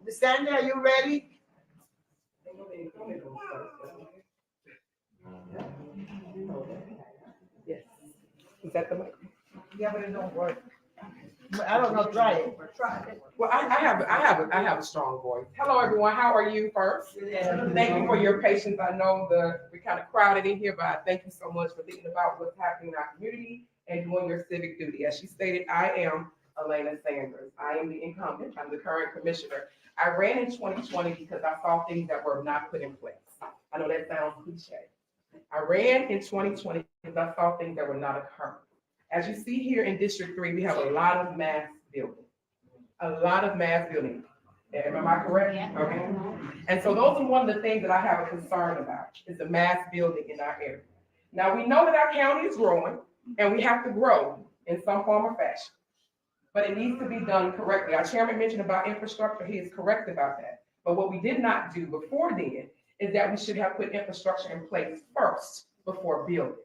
Ms. Sandy, are you ready? Yes. Is that the mic? Yeah, but it don't work. I don't know, try it. Try it. Well, I have a strong voice. Hello, everyone. How are you first? Thank you for your patience. I know we're kind of crowded in here, but I thank you so much for thinking about what's happening in our community and doing your civic duty. As she stated, I am Elena Sanders. I am the incumbent. I'm the current commissioner. I ran in 2020 because I saw things that were not put in place. I know that sounds cliche. I ran in 2020 because I saw things that were not occurring. As you see here in District 3, we have a lot of mass building. A lot of mass building. Am I correct? Yeah. Okay. And so those are one of the things that I have a concern about, is the mass building in our area. Now, we know that our county is growing, and we have to grow in some form or fashion. But it needs to be done correctly. Our chairman mentioned about infrastructure. He is correct about that. But what we did not do before then is that we should have put infrastructure in place first before building.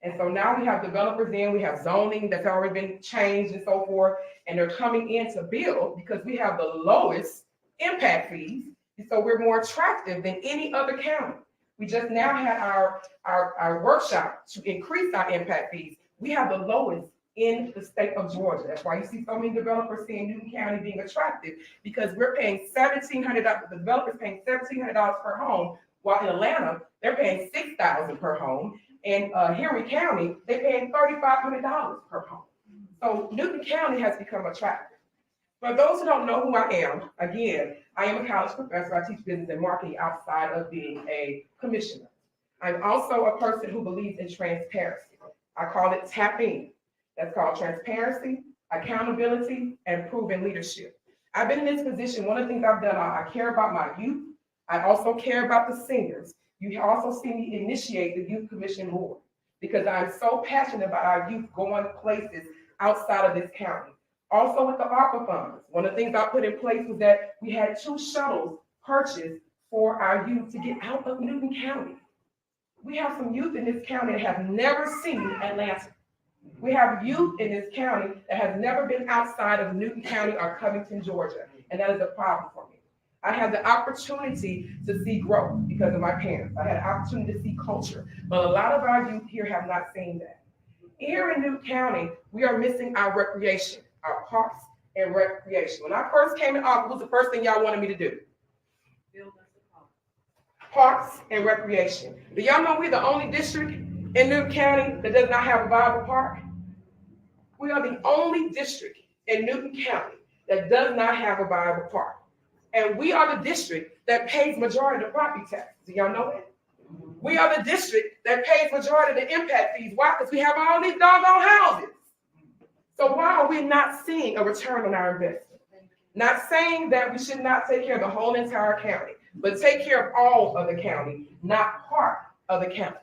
And so now we have developers in, we have zoning that's already been changed and so forth, and they're coming in to build because we have the lowest impact fees. And so we're more attractive than any other county. We just now had our workshop to increase our impact fees. We have the lowest in the state of Georgia. That's why you see so many developers seeing Newton County being attractive, because we're paying $1,700, the developers paying $1,700 per home, while in Atlanta, they're paying $6,000 per home. And Henry County, they're paying $3,500 per home. So Newton County has become attractive. For those who don't know who I am, again, I am a college professor. I teach business and marketing outside of being a commissioner. I'm also a person who believes in transparency. I call it tap in. That's called transparency, accountability, and proven leadership. I've been in this position. One of the things I've done, I care about my youth. I also care about the seniors. You also see me initiate the Youth Commission Board because I'm so passionate about our youth going places outside of this county. Also with the ARPA funds, one of the things I put in place was that we had 2 shuttles purchased for our youth to get out of Newton County. We have some youth in this county that have never seen Atlanta. We have youth in this county that has never been outside of Newton County or Covington, Georgia, and that is a problem for me. I had the opportunity to see growth because of my parents. I had the opportunity to see culture, but a lot of our youth here have not seen that. Here in Newton County, we are missing our recreation, our parks and recreation. When I first came in office, what was the first thing y'all wanted me to do? Build parks and recreation. Do y'all know we're the only district in Newton County that does not have a viable park? We are the only district in Newton County that does not have a viable park. And we are the district that pays majority of the property tax. Do y'all know that? We are the district that pays majority of the impact fees. Why? Because we have all these doggone houses. So why are we not seeing a return on our investment? Not saying that we should not take care of the whole entire county, but take care of all of the county, not part of the county.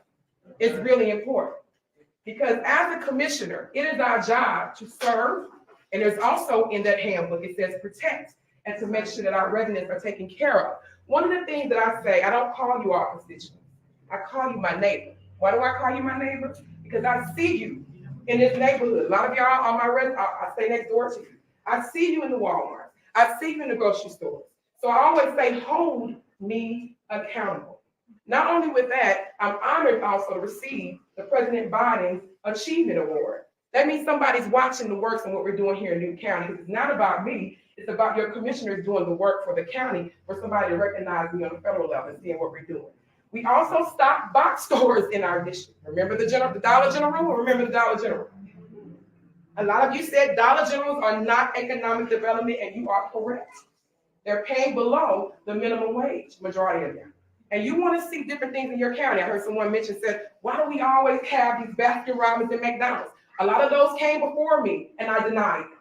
It's really important. Because as a commissioner, it is our job to serve. And there's also in that handbook, it says protect, and to make sure that our residents are taken care of. One of the things that I say, I don't call you our constituents. I call you my neighbor. Why do I call you my neighbor? Because I see you in this neighborhood. A lot of y'all are my residents. I stay next door to you. I see you in the Walmart. I see you in the grocery stores. So I always say, hold me accountable. Not only with that, I'm honored also to receive the President Biden's Achievement Award. That means somebody's watching the works and what we're doing here in Newton County. It's not about me. It's about your commissioners doing the work for the county for somebody to recognize me on the federal level and seeing what we're doing. We also stock box stores in our district. Remember the Dollar General? Remember the Dollar General? A lot of you said Dollar Generals are not economic development, and you are correct. They're paying below the minimum wage, majority of them. And you want to see different things in your county. I heard someone mention, said, why do we always have these Baskin Robbins and McDonald's? A lot of those came before me, and I denied them.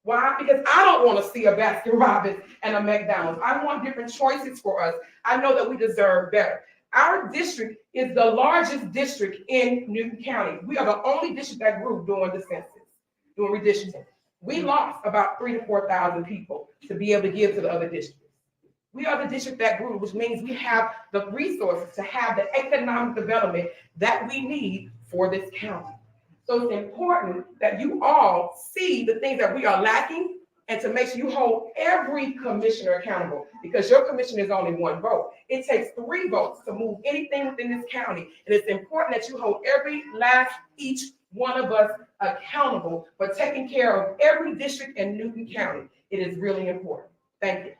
Why? Because I don't want to see a Baskin Robbins and a McDonald's. I want different choices for us. I know that we deserve better. Our district is the largest district in Newton County. We are the only district that grew during the census, during redistricting. We lost about 3,000 to 4,000 people to be able to give to the other districts. We are the district that grew, which means we have the resources to have the economic development that we need for this county. So it's important that you all see the things that we are lacking and to make sure you hold every commissioner accountable, because your commissioner is only one vote. It takes 3 votes to move anything within this county, and it's important that you hold each one of us accountable for taking care of every district in Newton County. It is really important. Thank you.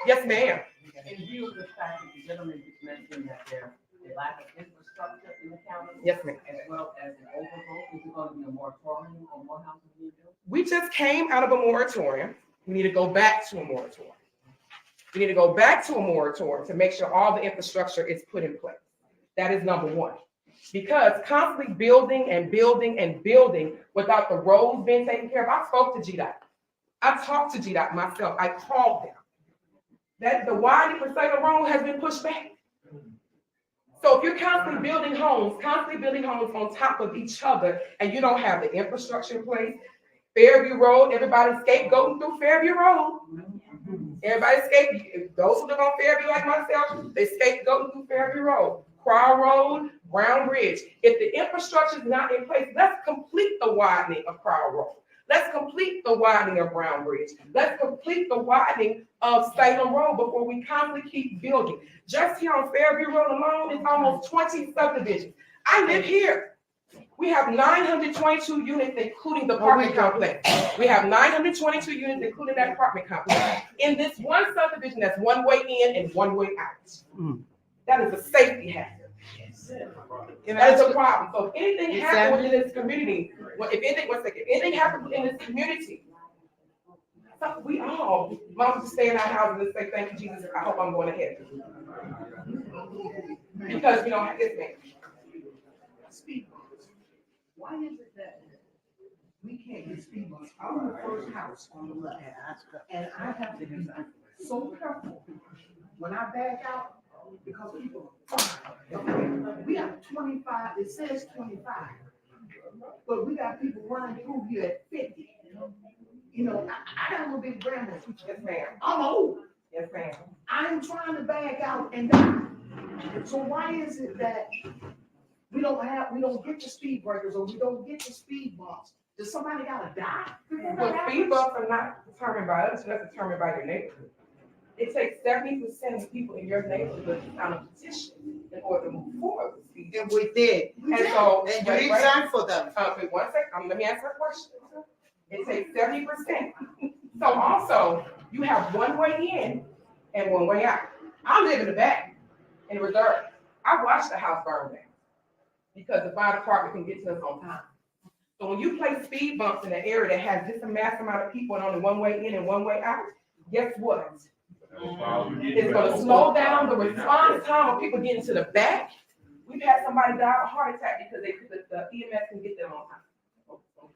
Yes, ma'am. In view of the fact that the gentleman just mentioned that there's a lack of infrastructure in the county. Yes, ma'am. As well as an overvote, is it going to be a moratorium on more houses being built? We just came out of a moratorium. We need to go back to a moratorium. We need to go back to a moratorium to make sure all the infrastructure is put in place. That is number one. Because constantly building and building and building without the roads being taken care of. I spoke to GDOT. I talked to GDOT myself. I called them. That the widening for Salem Road has been pushed back. So if you're constantly building homes on top of each other, and you don't have the infrastructure in place, Fairview Road, everybody's scapegoating through Fairview Road. Those who live on Fairview like myself, they scapegoating through Fairview Road. Crowell Road, Brown Bridge. If the infrastructure is not in place, let's complete the widening of Crowell Road. Let's complete the widening of Brown Bridge. Let's complete the widening of Salem Road before we constantly keep building. Just here on Fairview Road alone, it's almost 20 subdivisions. I live here. We have 922 units, including the apartment complex. We have 922 units, including that apartment complex. In this one subdivision, that's one way in and one way out. That is a safety hazard. That is a problem. So if anything happens within this community, if anything happens within this community, we all must just stay in our houses and say, thank you, Jesus. I hope I'm going ahead. Because we don't have this man. Speed bumps. Why is it that we can't get speed bumps? I'm the first house on the left, and I have to be so careful when I back out because people are fine. We have 25. It says 25, but we got people running through here at 50. You know, I got a little bit of grandma. Yes, ma'am. I'm old. Yes, ma'am. I'm trying to back out and down. So why is it that we don't get the speed breakers or we don't get the speed bumps? Does somebody gotta die? Well, speed bumps are not determined by us, that's determined by your neighborhood. It takes 70% of the people in your neighborhood to sign a petition in order to move forward with speed. And we did. And so, And you didn't sign for them. wait 1 second, let me answer a question. It takes 70%. So also, you have one way in and one way out. I live in the back, in the reserve. I watched the house burn down because the fire department can get to us on time. So when you place speed bumps in an area that has this mass amount of people and only one way in and one way out, guess what? It's going to slow down the response time of people getting to the back. We've had somebody die of a heart attack because the EMS can get them on time.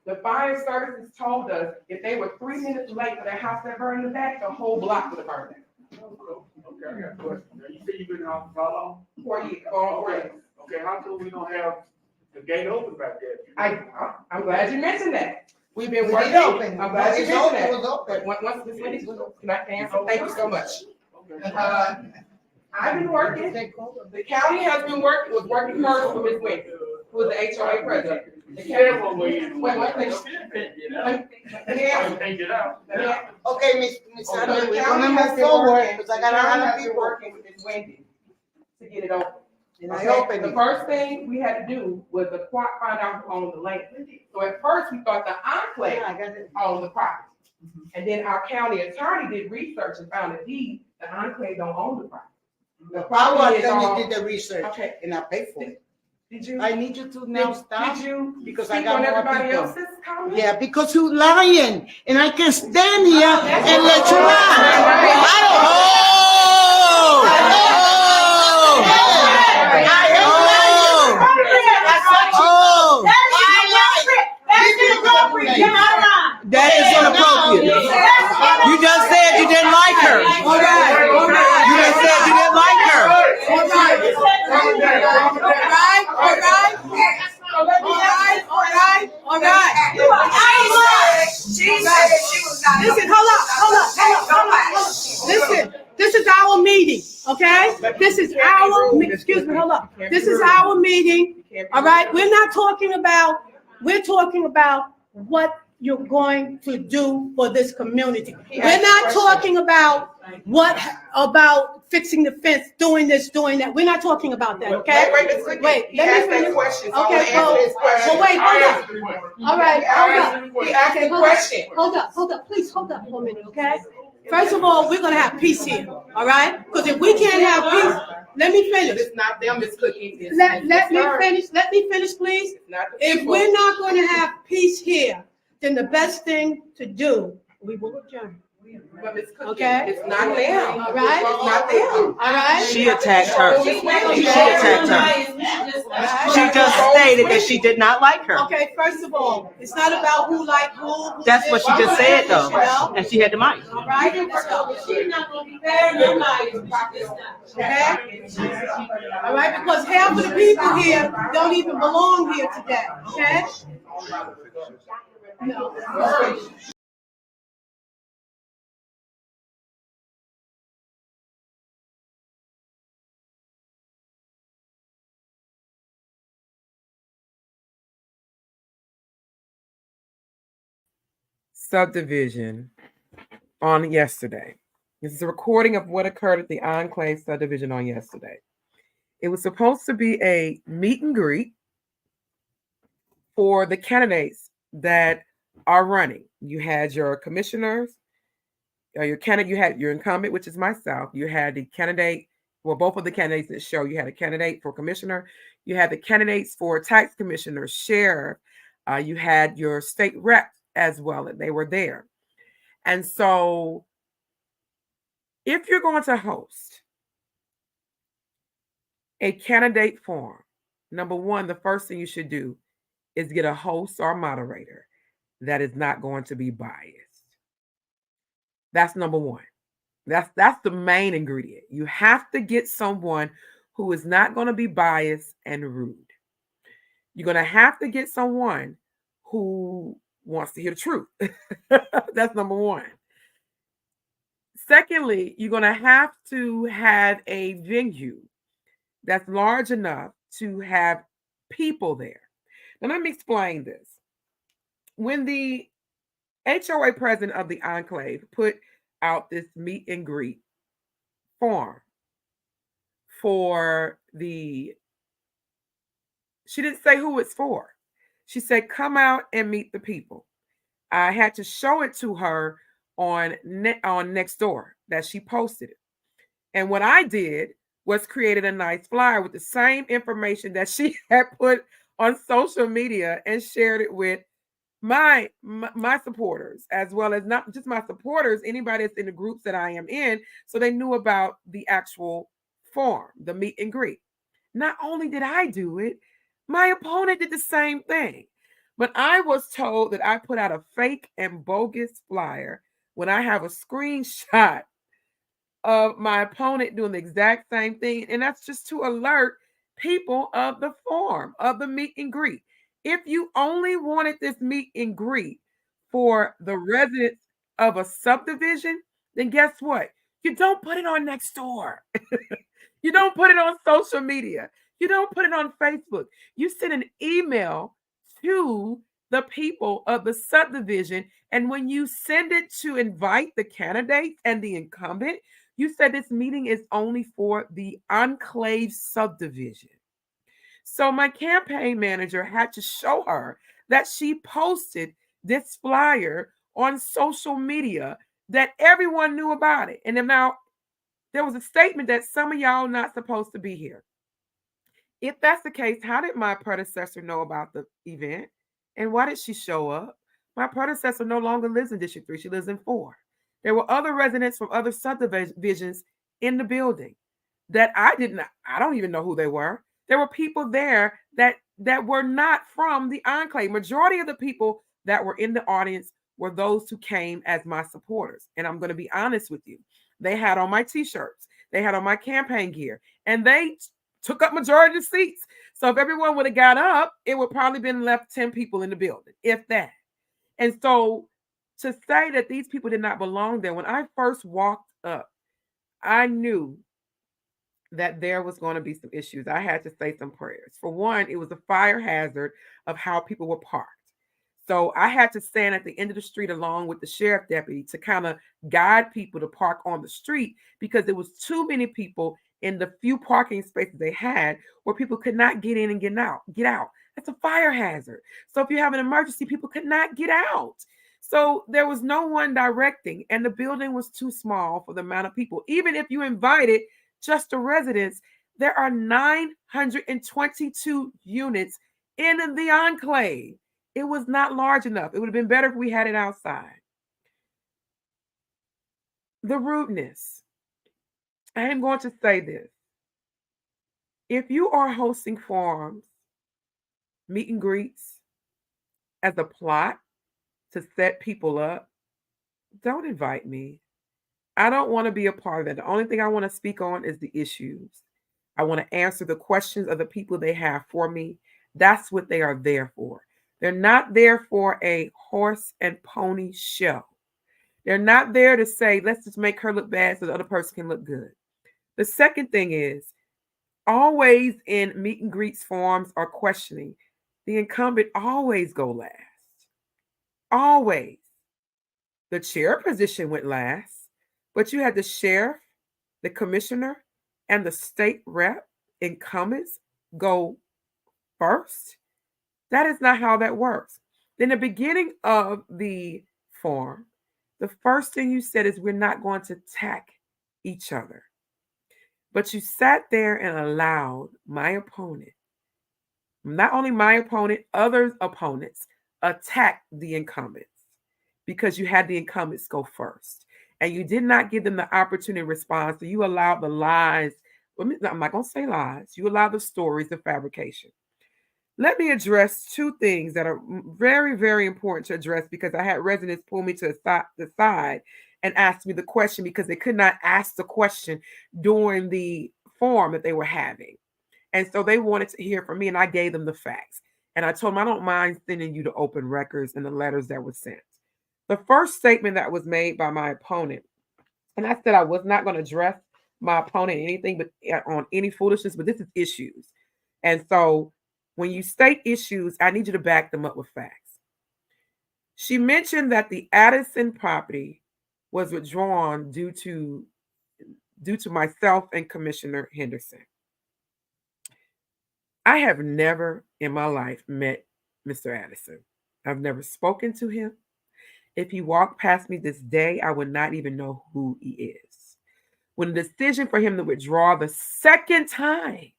The fire services told us if they were 3 minutes late for their house that burned in the back, the whole block would have burned down. Okay, I got a question. Now, you say you've been in office how long? 4 years, 4 years. Okay, how come we don't have the gate open back there? I'm glad you mentioned that. We've been We working. did open. I'm glad you It mentioned that. was open. But once this Wendy's was open, can I answer? Thank you so much. Okay. I've been working. The county has been working first with Ms. Wendy, who was the HOA president. The county. Wait, one second. Can't get out. Okay, Miss So Sandra, the we're county gonna has move been forward, working- because I the got a county lot has of been people. working with Ms. Wendy to get it open. And I Okay, opened the it. first thing we had to do was find out who owned the land. So at first, we thought the enclave Yeah, I got it. owned the property. And then our county attorney did research and found that the enclave don't own the property. The I property want is them all. to do the research, Okay, and I pay for it. did you? I need you to now stop, Did you because I speak got on more everybody people. else's comments? Yeah, because you lying, and I can stand here and let you lie. That is inappropriate. You just said you didn't like her. You just said you didn't like her. All right. Listen, hold up. Listen, this is our meeting, okay? This is our, excuse me, hold up. This is our meeting, all right? We're talking about what you're going to do for this community. We're not talking about about fixing the fence, doing this, doing that. We're not talking about that, okay? Wait, Let me asked that finish. question, so Okay, I'm gonna answer his question. wait, hold on. All right, hold up. He asked the question. Hold up, please hold up for a minute, okay? First of all, we're gonna have peace here, all right? Because if we can't have peace, let me finish. It's not them, it's Cookie. Let me finish, please. If we're not gonna have peace here, then the best thing to do, we will adjourn. But it's Cookie. Okay. It's not them. All right. It's not them. All right. She attacked her. She attacked her. She just stated that she did not like her. Okay, first of all, it's not about who like who. That's what she just said, though. And she had the mic. All right. So she's not gonna be fair, nobody. Okay. All right, because half of the people here don't even belong here today. Okay. No. Subdivision on yesterday. This is a recording of what occurred at the Enclave subdivision on yesterday. It was supposed to be a meet and greet for the candidates that are running. You had your commissioners, your candidate, you had your incumbent, which is myself. You had the candidate, well, both of the candidates that show. You had a candidate for commissioner. You had the candidates for tax commissioner, sheriff. You had your state rep as well, and they were there. And so if you're going to host a candidate forum, number one, the first thing you should do is get a host or moderator that is not going to be biased. That's number one. That's the main ingredient. You have to get someone who is not going to be biased and rude. You're going to have to get someone who wants to hear the truth. That's number one. Secondly, you're going to have a venue that's large enough to have people there. Now, let me explain this. When the HOA president of the Enclave put out this meet and greet form she didn't say who it's for. She said, come out and meet the people. I had to show it to her on Nextdoor that she posted it. And what I did was created a nice flyer with the same information that she had put on social media and shared it with my supporters, as well as not just my supporters, anybody that's in the groups that I am in, so they knew about the actual forum, the meet and greet. Not only did I do it, my opponent did the same thing. But I was told that I put out a fake and bogus flyer when I have a screenshot of my opponent doing the exact same thing. And that's just to alert people of the forum, of the meet and greet. If you only wanted this meet and greet for the residents of a subdivision, then guess what? You don't put it on Nextdoor. You don't put it on social media. You don't put it on Facebook. You send an email to the people of the subdivision. And when you send it to invite the candidates and the incumbent, you said this meeting is only for the Enclave subdivision. So my campaign manager had to show her that she posted this flyer on social media, that everyone knew about it. And then now there was a statement that some of y'all not supposed to be here. If that's the case, how did my predecessor know about the event? And why did she show up? My predecessor no longer lives in District 3. She lives in 4. There were other residents from other subdivisions in the building that I don't even know who they were. There were people there that were not from the Enclave. Majority of the people that were in the audience were those who came as my supporters. And I'm going to be honest with you. They had on my t-shirts. They had on my campaign gear. And they took up majority of the seats. So if everyone would have got up, it would probably been left 10 people in the building, if that. And so to say that these people did not belong there, when I first walked up, I knew that there was going to be some issues. I had to say some prayers. For one, it was a fire hazard of how people were parked. So I had to stand at the end of the street along with the sheriff deputy to kind of guide people to park on the street because there was too many people in the few parking spaces they had where people could not get in and get out. That's a fire hazard. So if you have an emergency, people could not get out. So there was no one directing, and the building was too small for the amount of people. Even if you invited just the residents, there are 922 units in the enclave. It was not large enough. It would have been better if we had it outside. The rudeness. I am going to say this. If you are hosting forums, meet and greets as a plot to set people up, don't invite me. I don't want to be a part of that. The only thing I want to speak on is the issues. I want to answer the questions of the people they have for me. That's what they are there for. They're not there for a horse and pony show. They're not there to say, let's just make her look bad so the other person can look good. The second thing is, always in meet and greets forums or questioning, the incumbent always go last. Always. The chair position went last, but you had the sheriff, the commissioner, and the state rep incumbents go first. That is not how that works. In the beginning of the forum, the first thing you said is we're not going to attack each other. But you sat there and allowed my opponent, not only my opponent, other opponents, attack the incumbents because you had the incumbents go first. And you did not give them the opportunity to respond. So you allowed the lies. I'm not going to say lies. You allowed the stories of fabrication. Let me address two things that are very, very important to address because I had residents pull me to the side and ask me the question because they could not ask the question during the forum that they were having. And so they wanted to hear from me, and I gave them the facts. And I told them I don't mind sending you the open records and the letters that were sent. The first statement that was made by my opponent, and I said I was not going to address my opponent anything but on any foolishness, but this is issues. And so when you state issues, I need you to back them up with facts. She mentioned that the Addison property was withdrawn due to myself and Commissioner Henderson. I have never in my life met Mr. Addison. I've never spoken to him. If he walked past me this day, I would not even know who he is. When the decision for him to withdraw the second time,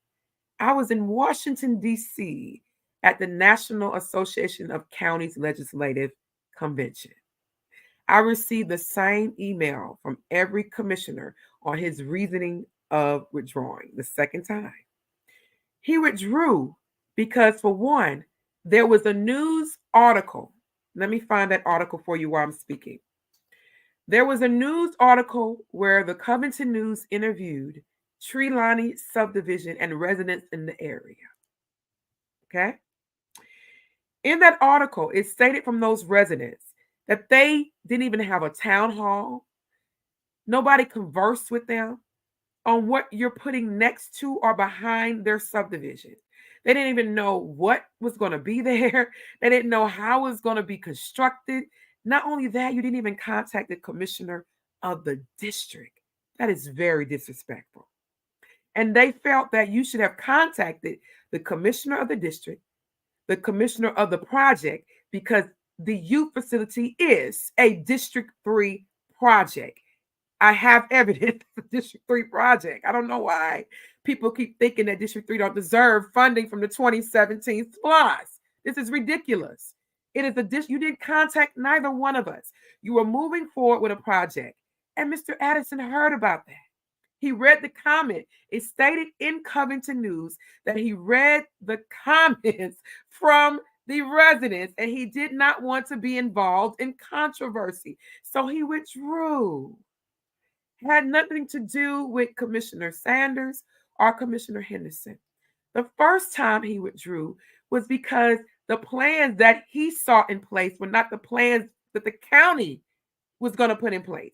I was in Washington, D.C. at the National Association of Counties Legislative Convention. I received the same email from every commissioner on his reasoning of withdrawing the second time. He withdrew because, for one, there was a news article. Let me find that article for you while I'm speaking. There was a news article where the Covington News interviewed Trelawney subdivision and residents in the area. Okay? In that article, it stated from those residents that they didn't even have a town hall. Nobody conversed with them on what you're putting next to or behind their subdivision. They didn't even know what was going to be there. They didn't know how it was going to be constructed. Not only that, you didn't even contact the commissioner of the district. That is very disrespectful. And they felt that you should have contacted the commissioner of the district, the commissioner of the project, because the youth facility is a District 3 project. I have evidence of District 3 project. I don't know why people keep thinking that District 3 don't deserve funding from the 2017 SPLOST. This is ridiculous. It is you didn't contact neither one of us. You were moving forward with a project. And Mr. Addison heard about that. He read the comment. It stated in Covington News that he read the comments from the residents and he did not want to be involved in controversy. So he withdrew. Had nothing to do with Commissioner Sanders or Commissioner Henderson. The first time he withdrew was because the plans that he saw in place were not the plans that the county was going to put in place.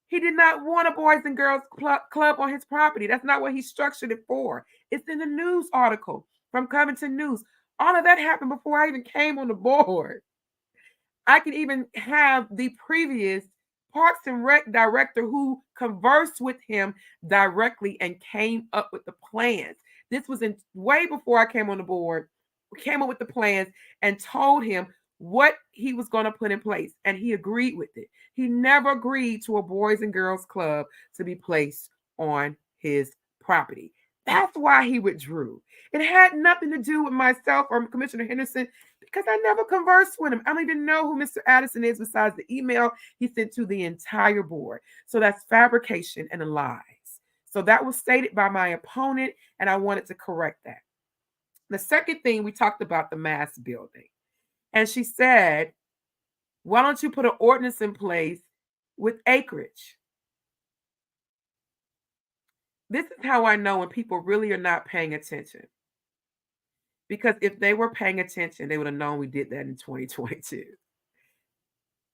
He did not want a Boys and Girls Club on his property. That's not what he structured it for. It's in the news article from Covington News. All of that happened before I even came on the board. I can even have the previous Parks and Rec director who conversed with him directly and came up with the plans. This was in way before I came on the board. We came up with the plans and told him what he was going to put in place, and he agreed with it. He never agreed to a Boys and Girls Club to be placed on his property. That's why he withdrew. It had nothing to do with myself or Commissioner Henderson, because I never conversed with him. I don't even know who Mr. Addison is besides the email he sent to the entire board. So that's fabrication and lies. So that was stated by my opponent, and I wanted to correct that. The second thing, we talked about the mass building. And she said, why don't you put an ordinance in place with acreage? This is how I know when people really are not paying attention. Because if they were paying attention, they would have known we did that in 2022.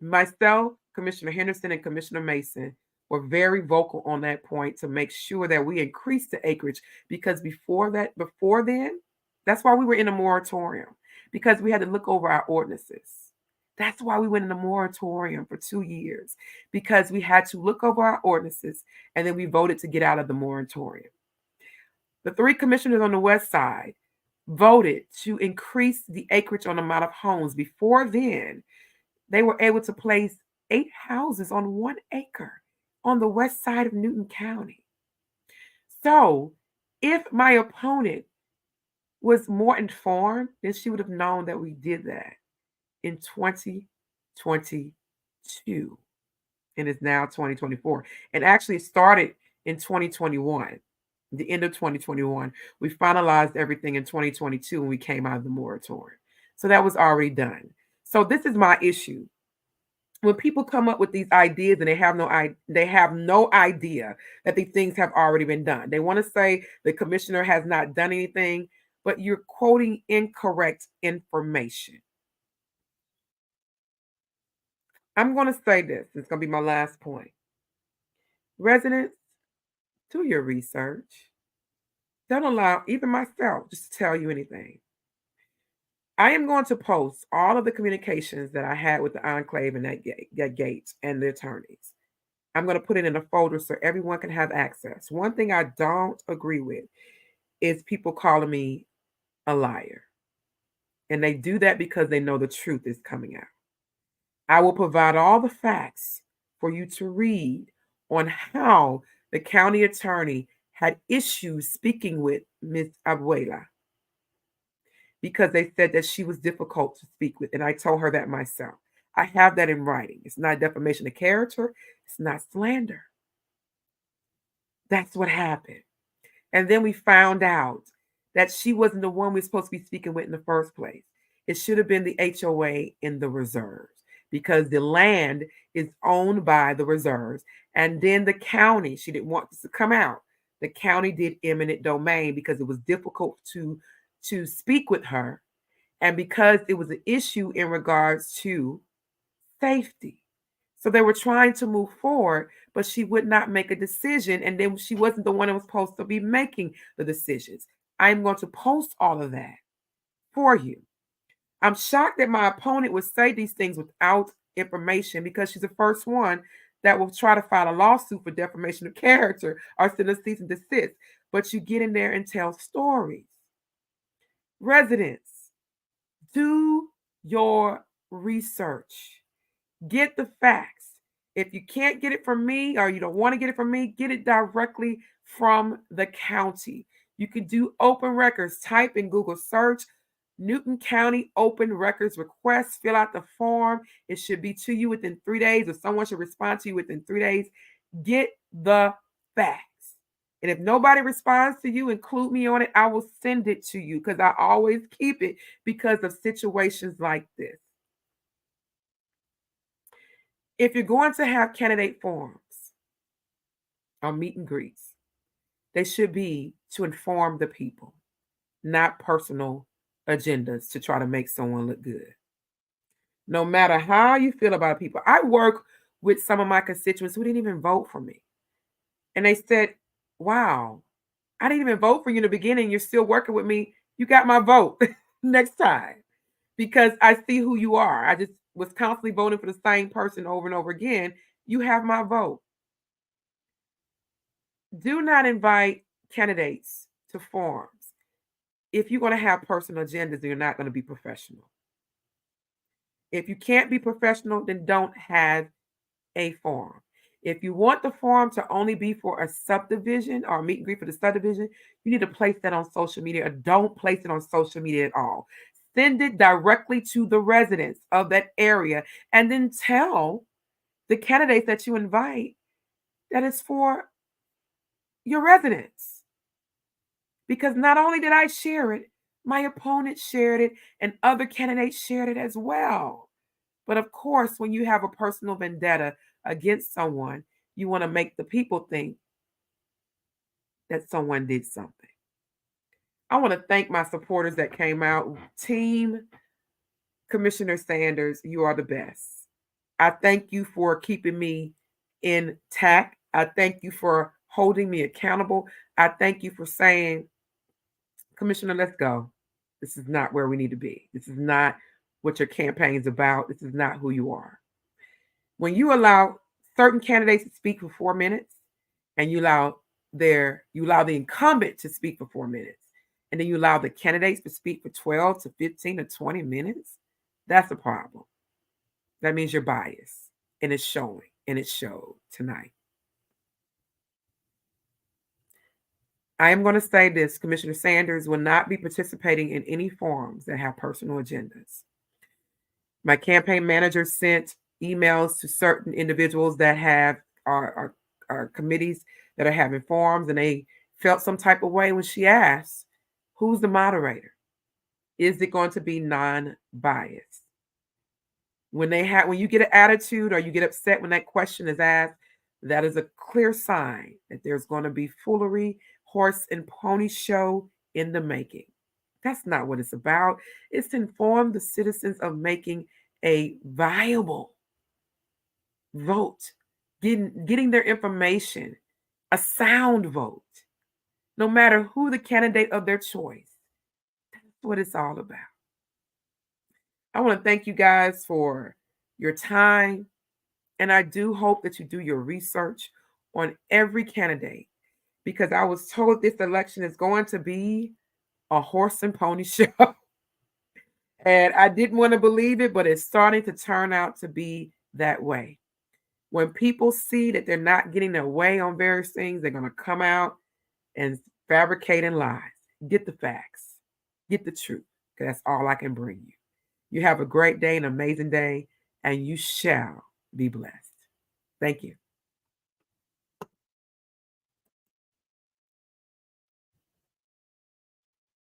Myself, Commissioner Henderson, and Commissioner Mason were very vocal on that point to make sure that we increased the acreage, because before then, that's why we were in a moratorium, because we had to look over our ordinances. That's why we went in a moratorium for 2 years, because we had to look over our ordinances, and then we voted to get out of the moratorium. The 3 commissioners on the west side voted to increase the acreage on the amount of homes. Before then, they were able to place 8 houses on 1 acre on the west side of Newton County. So if my opponent was more informed, then she would have known that we did that in 2022. And it's now 2024. And actually it started in 2021, the end of 2021. We finalized everything in 2022 when we came out of the moratorium. So that was already done. So this is my issue. When people come up with these ideas and they have no idea that these things have already been done. They want to say the commissioner has not done anything, but you're quoting incorrect information. I'm going to say this. It's going to be my last point. Residents, do your research. Don't allow even myself just to tell you anything. I am going to post all of the communications that I had with the enclave and that gate and the attorneys. I'm going to put it in a folder so everyone can have access. One thing I don't agree with is people calling me a liar. And they do that because they know the truth is coming out. I will provide all the facts for you to read on how the county attorney had issues speaking with Ms. Abuela, because they said that she was difficult to speak with. And I told her that myself. I have that in writing. It's not defamation of character. It's not slander. That's what happened. And then we found out that she wasn't the one we were supposed to be speaking with in the first place. It should have been the HOA in the reserves, because the land is owned by the reserves. And then the county, she didn't want this to come out. The county did eminent domain because it was difficult to speak with her, and because it was an issue in regards to safety. So they were trying to move forward, but she would not make a decision, and then she wasn't the one that was supposed to be making the decisions. I'm going to post all of that for you. I'm shocked that my opponent would say these things without information, because she's the first one that will try to file a lawsuit for defamation of character or send a cease and desist. But you get in there and tell stories. Residents, do your research. Get the facts. If you can't get it from me, or you don't want to get it from me, get it directly from the county. You can do open records. Type in Google search Newton County Open Records Request. Fill out the form. It should be to you within 3 days, or someone should respond to you within 3 days. Get the facts. And if nobody responds to you, include me on it. I will send it to you, because I always keep it because of situations like this. If you're going to have candidate forums or meet and greets, they should be to inform the people, not personal agendas to try to make someone look good. No matter how you feel about people. I work with some of my constituents who didn't even vote for me. And they said, wow, I didn't even vote for you in the beginning. You're still working with me. You got my vote next time, because I see who you are. was constantly voting for the same person over and over again, you have my vote. Do not invite candidates to forums if you're going to have personal agendas, you're not going to be professional. If you can't be professional, then don't have a forum. If you want the forum to only be for a subdivision or a meet and greet for the subdivision, you need to place that on social media, or don't place it on social media at all. Send it directly to the residents of that area, and then tell the candidates that you invite that it's for your residents. Because not only did I share it, my opponent shared it, and other candidates shared it as well. But of course, when you have a personal vendetta against someone, you want to make the people think that someone did something. I want to thank my supporters that came out. Team Commissioner Sanders, you are the best. I thank you for keeping me intact. I thank you for holding me accountable. I thank you for saying, Commissioner, let's go. This is not where we need to be. This is not what your campaign's about. This is not who you are. When you allow certain candidates to speak for 4 minutes, and you allow the incumbent to speak for 4 minutes, and then you allow the candidates to speak for 12 to 15 to 20 minutes, that's a problem. That means you're biased, and it's showing, and it showed tonight. I am going to say this: Commissioner Sanders will not be participating in any forums that have personal agendas. My campaign manager sent emails to certain individuals that have our committees that are having forums, and they felt some type of way when she asked, who's the moderator? Is it going to be non-biased? When you get an attitude or you get upset when that question is asked, that is a clear sign that there's going to be foolery, horse and pony show in the making. That's not what it's about. It's to inform the citizens of making a viable vote, getting their information, a sound vote, no matter who the candidate of their choice. That's what it's all about. I want to thank you guys for your time, and I do hope that you do your research on every candidate, because I was told this election is going to be a horse and pony show. And I didn't want to believe it, but it's starting to turn out to be that way. When people see that they're not getting their way on various things, they're going to come out and fabricate and lie. Get the facts. Get the truth, because that's all I can bring you. You have a great day, an amazing day, and you shall be blessed. Thank you.